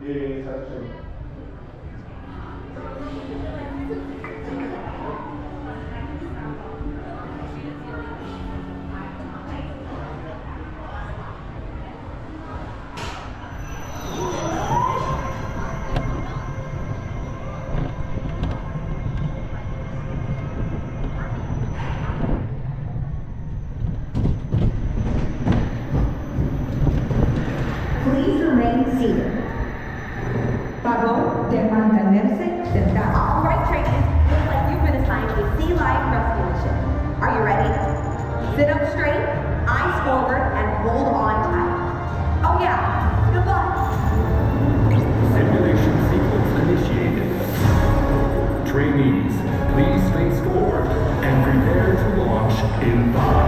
Please remain seated. Favor de mantenerse sentado. All right, trainees. Looks like you've been assigned a sea life rescue mission. Are you ready? Sit up straight, eyes forward, and hold on tight. Oh yeah, good luck. Simulation sequence initiated. Trainees, please face forward and prepare to launch in 5,